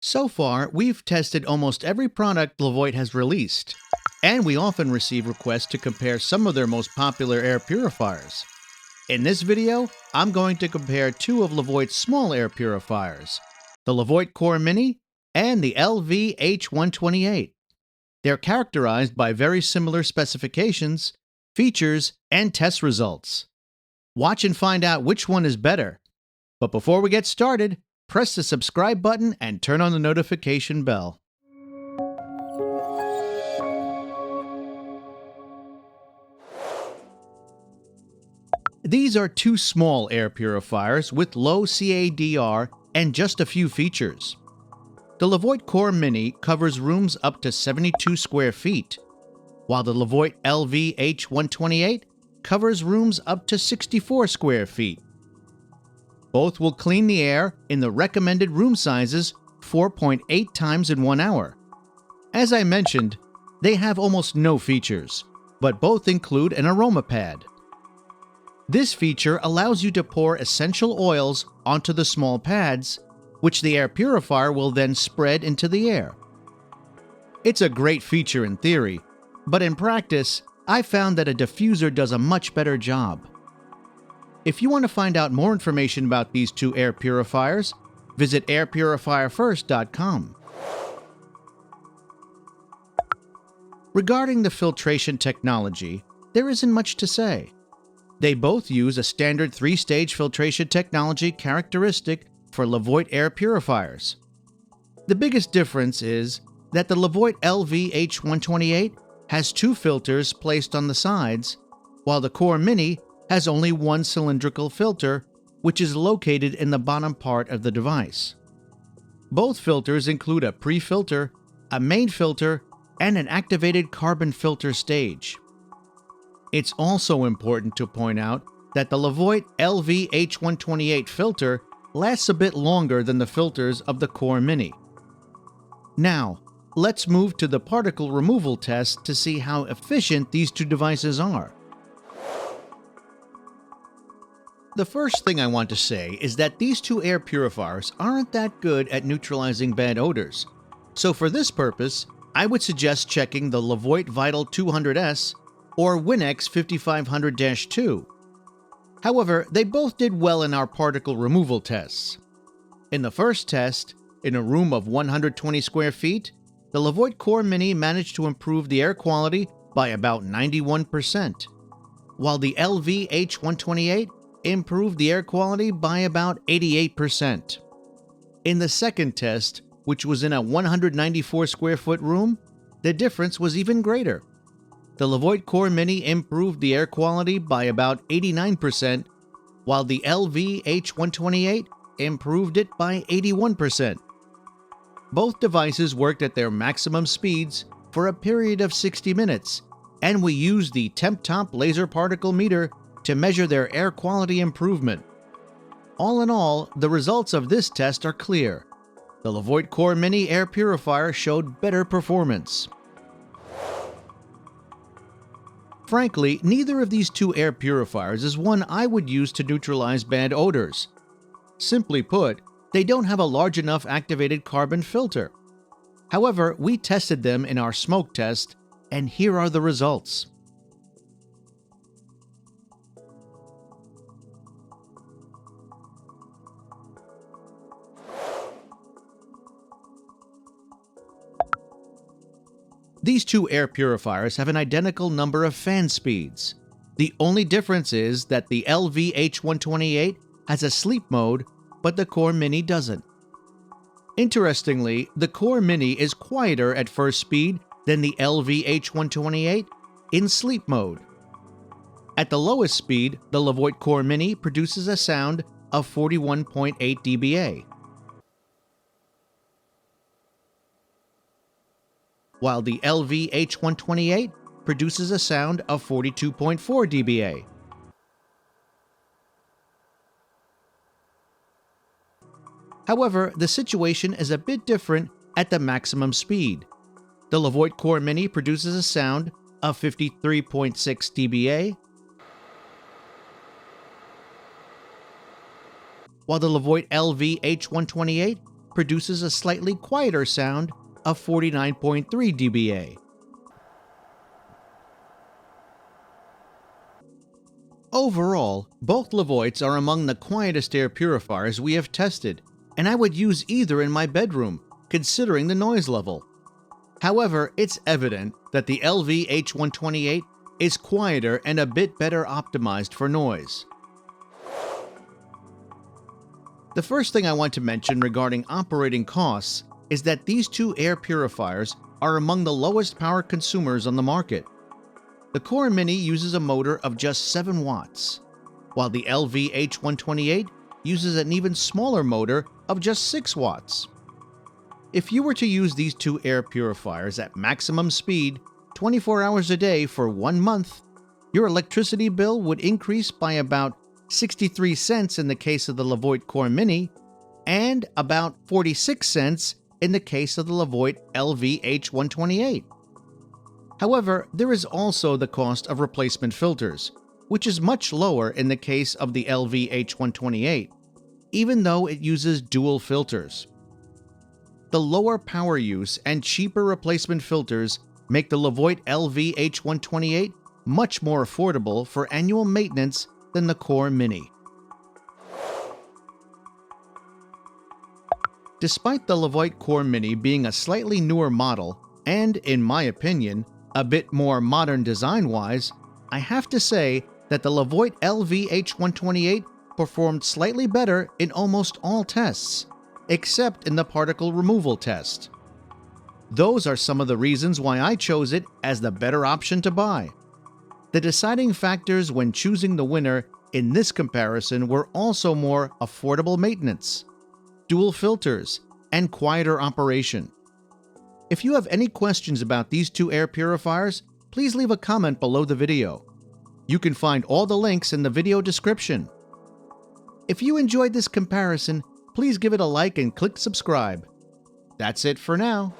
So far, we've tested almost every product Levoit has released, and we often receive requests to compare some of their most popular air purifiers. In this video, I'm going to compare two of Levoit's small air purifiers, the Levoit Core Mini and the LV-H128. They're characterized by very similar specifications, features, and test results. Watch and find out which one is better. But before we get started, press the subscribe button and turn on the notification bell. These are two small air purifiers with low CADR and just a few features. The Levoit Core Mini covers rooms up to 72 square feet, while the Levoit LV-H128 covers rooms up to 64 square feet. Both will clean the air in the recommended room sizes 4.8 times in 1 hour. As I mentioned, they have almost no features, but both include an aroma pad. This feature allows you to pour essential oils onto the small pads, which the air purifier will then spread into the air. It's a great feature in theory, but in practice, I found that a diffuser does a much better job. If you want to find out more information about these two air purifiers, visit airpurifierfirst.com. Regarding the filtration technology, there isn't much to say. They both use a standard 3-stage filtration technology characteristic for Levoit air purifiers. The biggest difference is that the Levoit LV-H128 has two filters placed on the sides, while the Core Mini has only one cylindrical filter, which is located in the bottom part of the device. Both filters include a pre-filter, a main filter, and an activated carbon filter stage. It's also important to point out that the Levoit LV-H128 filter lasts a bit longer than the filters of the Core Mini. Now, let's move to the particle removal test to see how efficient these two devices are. The first thing I want to say is that these two air purifiers aren't that good at neutralizing bad odors. So for this purpose, I would suggest checking the Levoit Vital 200S or Winx 5500-2. However, they both did well in our particle removal tests. In the first test, in a room of 120 square feet, the Levoit Core Mini managed to improve the air quality by about 91%, while the LV-H128 improved the air quality by about 88%. In the second test, which was in a 194 square foot room, the difference was even greater. The Levoit Core Mini improved the air quality by about 89%, while the LV-H128 improved it by 81%. Both devices worked at their maximum speeds for a period of 60 minutes, and we used the temp-top laser particle meter to measure their air quality improvement. All in all, the results of this test are clear. The Levoit Core Mini air purifier showed better performance. Frankly, neither of these two air purifiers is one I would use to neutralize bad odors. Simply put, they don't have a large enough activated carbon filter. However, we tested them in our smoke test, and here are the results. These two air purifiers have an identical number of fan speeds. The only difference is that the LV-H128 has a sleep mode, but the Core Mini doesn't. Interestingly, the Core Mini is quieter at first speed than the LV-H128 in sleep mode. At the lowest speed, the Levoit Core Mini produces a sound of 41.8 dBA, while the LV-H128 produces a sound of 42.4 dBA. However, the situation is a bit different at the maximum speed. The Levoit Core Mini produces a sound of 53.6 dBA, while the Levoit LV-H128 produces a slightly quieter sound of 49.3 dBA. Overall, both Levoits are among the quietest air purifiers we have tested, and I would use either in my bedroom, considering the noise level. However, it's evident that the LV-H128 is quieter and a bit better optimized for noise. The first thing I want to mention regarding operating costs is that these two air purifiers are among the lowest power consumers on the market. The Core Mini uses a motor of just 7 watts, while the LV-H128 uses an even smaller motor of just 6 watts. If you were to use these two air purifiers at maximum speed 24 hours a day for 1 month, your electricity bill would increase by about 63 cents in the case of the Levoit Core Mini and about 46 cents in the case of the Levoit LV-H128. However, there is also the cost of replacement filters, which is much lower in the case of the LV-H128, even though it uses dual filters. The lower power use and cheaper replacement filters make the Levoit LV-H128 much more affordable for annual maintenance than the Core Mini. Despite the Levoit Core Mini being a slightly newer model and, in my opinion, a bit more modern design-wise, I have to say that the Levoit LV-H128 performed slightly better in almost all tests, except in the particle removal test. Those are some of the reasons why I chose it as the better option to buy. The deciding factors when choosing the winner in this comparison were also more affordable maintenance, dual filters, and quieter operation. If you have any questions about these two air purifiers, please leave a comment below the video. You can find all the links in the video description. If you enjoyed this comparison, please give it a like and click subscribe. That's it for now.